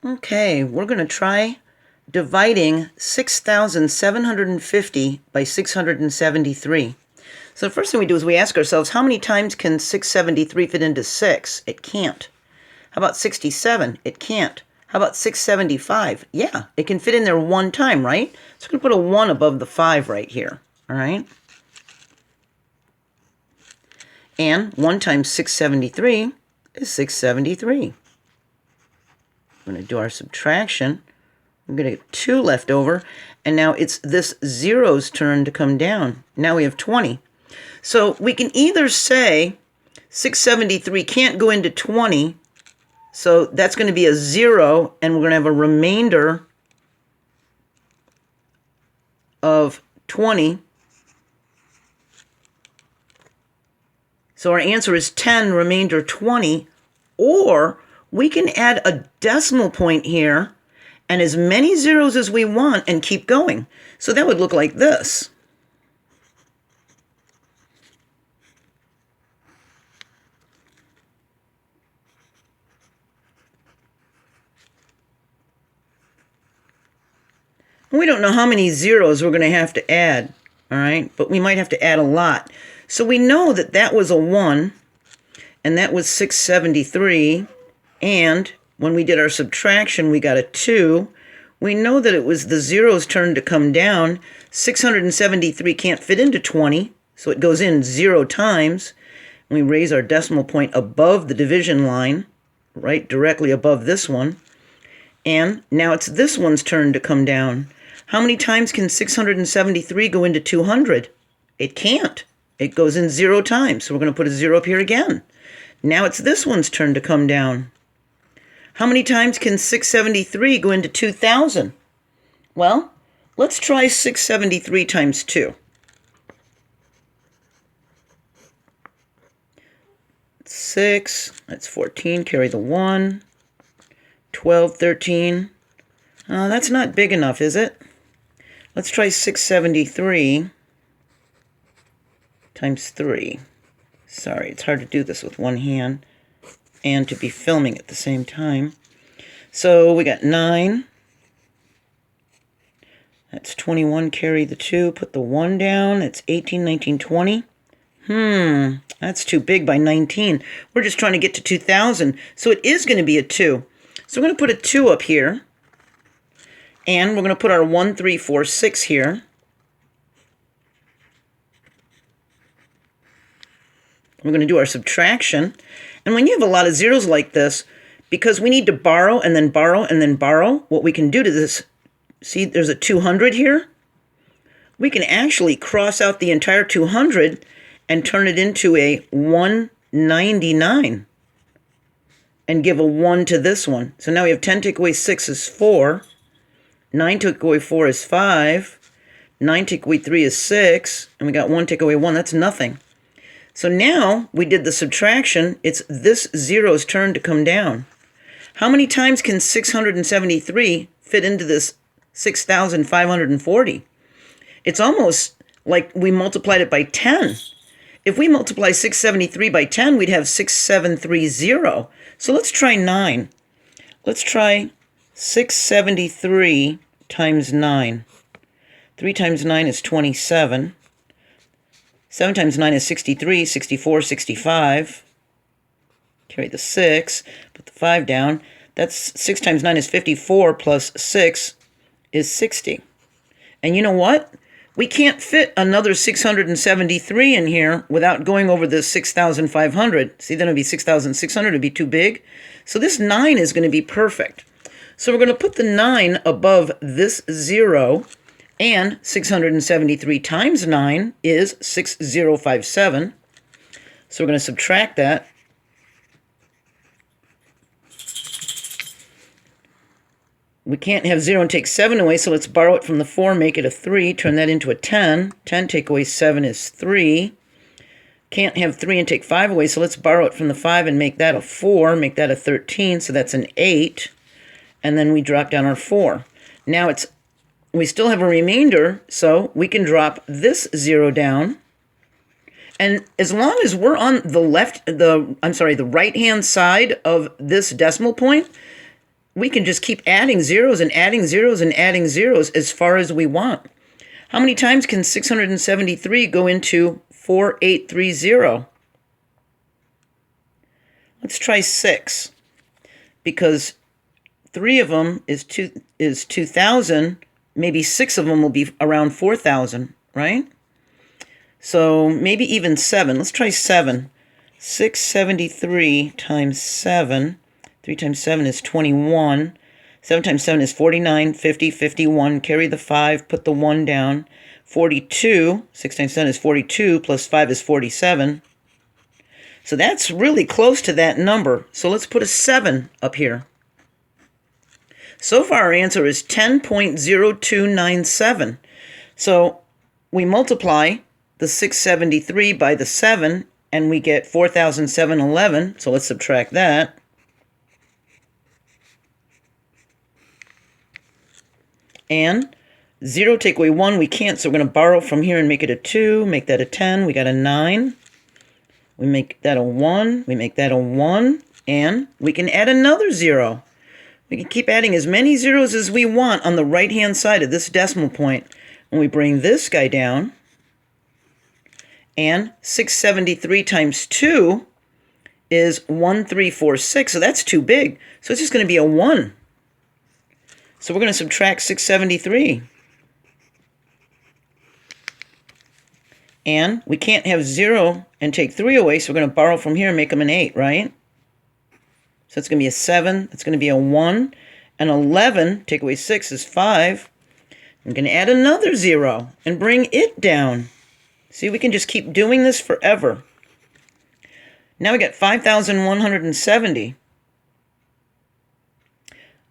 Okay, we're going to try dividing 6,750 by 673. So the first thing we do is we ask ourselves, how many times can 673 fit into 6? It can't. How about 67? It can't. How about 675? Yeah, it can fit in there one time, right? So we're going to put a 1 above the 5 right here, all right? And 1 times 673 is 673. We're going to do our subtraction. We're going to get 2 left over. And now it's this zero's turn to come down. Now we have 20. So we can either say 673 can't go into 20. So that's going to be a 0. And we're going to have a remainder of 20. So our answer is 10, remainder 20. Or we can add a decimal point here and as many zeros as we want and keep going. So that would look like this. We don't know how many zeros we're going to have to add, all right? But we might have to add a lot. So we know that that was a 1, and that was 673, and when we did our subtraction, we got a 2. We know that it was the zero's turn to come down. 673 can't fit into 20, so it goes in 0 times. We raise our decimal point above the division line, right directly above this one. And now it's this one's turn to come down. How many times can 673 go into 200? It can't. It goes in 0 times, so we're going to put a 0 up here again. Now it's this one's turn to come down. How many times can 673 go into 2,000? Well, let's try 673 times 2. 6, that's 14, carry the 1. 12, 13. That's not big enough, is it? Let's try 673 times 3. Sorry, it's hard to do this with one hand and to be filming at the same time. So we got 9. That's 21, carry the 2, put the 1 down. It's 18, 19, 20. That's too big by 19. We're just trying to get to 2,000. So it is going to be a 2. So we're going to put a 2 up here. And we're going to put our 1, 3, 4, 6 here. We're going to do our subtraction. And when you have a lot of zeros like this, because we need to borrow and then borrow and then borrow, what we can do to this, see there's a 200 here? We can actually cross out the entire 200 and turn it into a 199 and give a 1 to this one. So now we have 10 take away 6 is 4. 9 take away 4 is 5. 9 take away 3 is 6. And we got 1 take away 1. That's nothing. So now we did the subtraction. It's this zero's turn to come down. How many times can 673 fit into this 6,540? It's almost like we multiplied it by 10. If we multiply 673 by 10, we'd have 6730. So let's try 9. Let's try 673 times 9. 3 times 9 is 27. 7 times 9 is 63, 64, 65. Carry the 6, put the 5 down. That's 6 times 9 is 54 plus 6 is 60. And you know what? We can't fit another 673 in here without going over the 6,500. See, then it would be 6,600. It would be too big. So this 9 is going to be perfect. So we're going to put the 9 above this 0. And 673 times 9 is 6057. So we're going to subtract that. We can't have 0 and take 7 away, so let's borrow it from the 4, make it a 3, turn that into a 10. 10 take away 7 is 3. Can't have 3 and take 5 away, so let's borrow it from the 5 and make that a 4, make that a 13, so that's an 8. And then we drop down our 4. Now we still have a remainder, so we can drop this 0 down. And as long as we're on the right-hand side of this decimal point, we can just keep adding zeros and adding zeros and adding zeros as far as we want. How many times can 673 go into 4830? Let's try 6, because 3 of them is 2,000. Maybe 6 of them will be around 4,000, right? So maybe even 7. Let's try 7. 673 times 7. 3 times 7 is 21. 7 times 7 is 49, 50, 51. Carry the 5, put the 1 down. 42. 6 times 7 is 42, plus 5 is 47. So that's really close to that number. So let's put a 7 up here. So far our answer is 10.0297. So we multiply the 673 by the 7, and we get 4,711. So let's subtract that. And 0 take away 1, we can't, so we're going to borrow from here and make it a 2, make that a 10. We got a 9. We make that a 1. We make that a 1. And we can add another 0. We can keep adding as many zeros as we want on the right-hand side of this decimal point. When we bring this guy down, and 673 times 2 is 1346, so that's too big. So it's just going to be a 1. So we're going to subtract 673. And we can't have 0 and take 3 away, so we're going to borrow from here and make them an 8, right? So it's going to be a 7. It's going to be a 1. And 11, take away 6 is 5. I'm going to add another 0 and bring it down. See, we can just keep doing this forever. Now we got 5,170.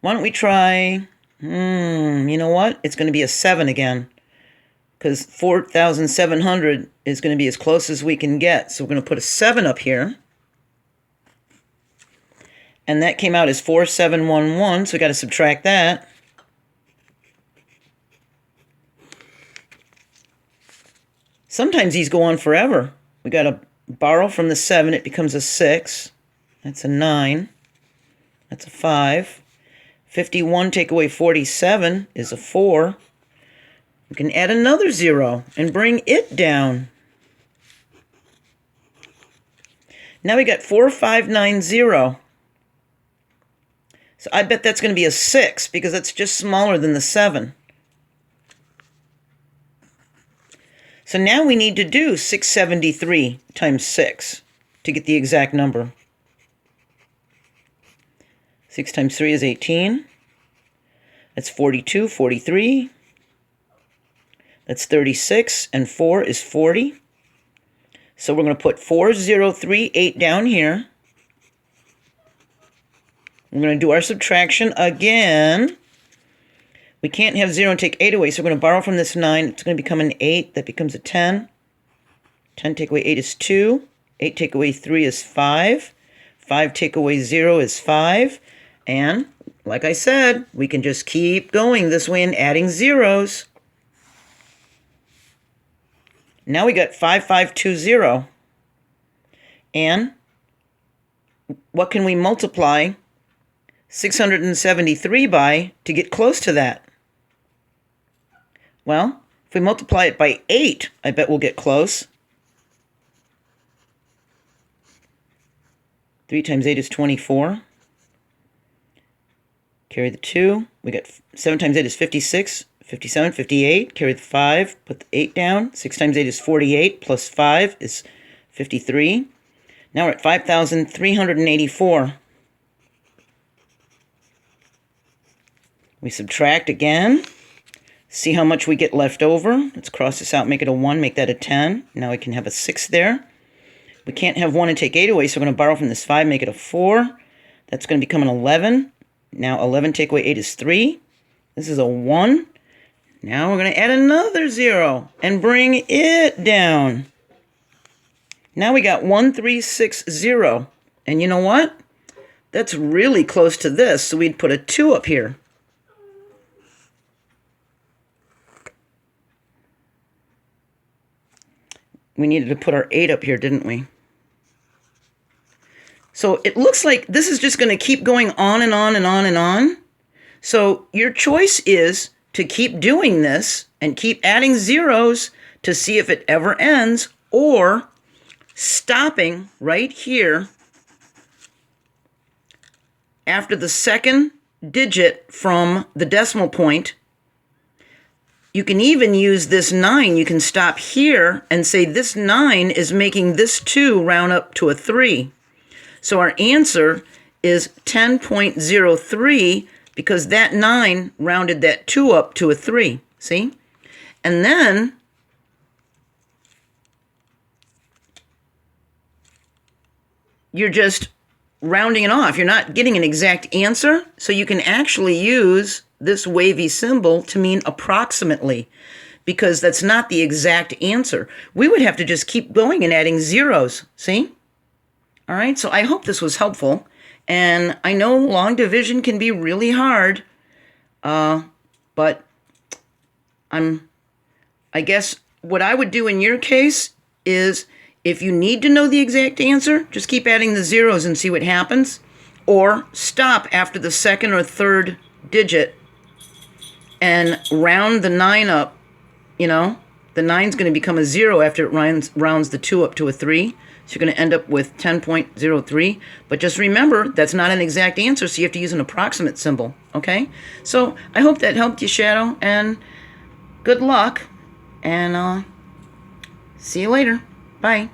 Why don't we try, you know what? It's going to be a 7 again, because 4,700 is going to be as close as we can get. So we're going to put a 7 up here. And that came out as 4,711, so we got to subtract that. Sometimes these go on forever. We got to borrow from the 7, it becomes a 6. That's a 9. That's a 5. 51 take away 47 is a 4. We can add another 0 and bring it down. Now we got 4590. So I bet that's going to be a 6, because that's just smaller than the 7. So now we need to do 673 times 6 to get the exact number. 6 times 3 is 18. That's 42, 43. That's 36, and 4 is 40. So we're going to put 4038 down here. We're going to do our subtraction again. We can't have 0 and take 8 away, so we're going to borrow from this 9. It's going to become an 8. That becomes a 10. 10 take away 8 is 2. 8 take away 3 is 5. 5 take away 0 is 5. And, like I said, we can just keep going this way and adding zeros. Now we got 5520. And what can we multiply 673 by to get close to that? Well, if we multiply it by 8, I bet we'll get close. 3 times 8 is 24. Carry the 2. We got 7 times 8 is 56. 57, 58. Carry the 5. Put the 8 down. 6 times 8 is 48. Plus 5 is 53. Now we're at 5,384. We subtract again. See how much we get left over. Let's cross this out, make it a 1, make that a 10. Now we can have a 6 there. We can't have 1 and take 8 away, so we're going to borrow from this 5, make it a 4. That's going to become an 11. Now 11 take away 8 is 3. This is a 1. Now we're going to add another 0 and bring it down. Now we got 1360. And you know what? That's really close to this, so we'd put a 2 up here. We needed to put our 8 up here, didn't we? So it looks like this is just going to keep going on and on and on and on. So your choice is to keep doing this and keep adding zeros to see if it ever ends, or stopping right here after the second digit from the decimal point. You can even use this 9. You can stop here and say this 9 is making this 2 round up to a 3. So our answer is 10.03 because that 9 rounded that 2 up to a 3. See? And then you're just rounding it off. You're not getting an exact answer, so you can actually use this wavy symbol to mean approximately, because that's not the exact answer. We would have to just keep going and adding zeros, see? All right, so I hope this was helpful, and I know long division can be really hard, but I guess what I would do in your case is, if you need to know the exact answer, just keep adding the zeros and see what happens. Or stop after the second or third digit and round the 9 up. You know, the 9's going to become a 0 after it rounds the 2 up to a 3. So you're going to end up with 10.03. But just remember, that's not an exact answer, so you have to use an approximate symbol. Okay? So I hope that helped you, Shadow, and good luck. And see you later. Bye.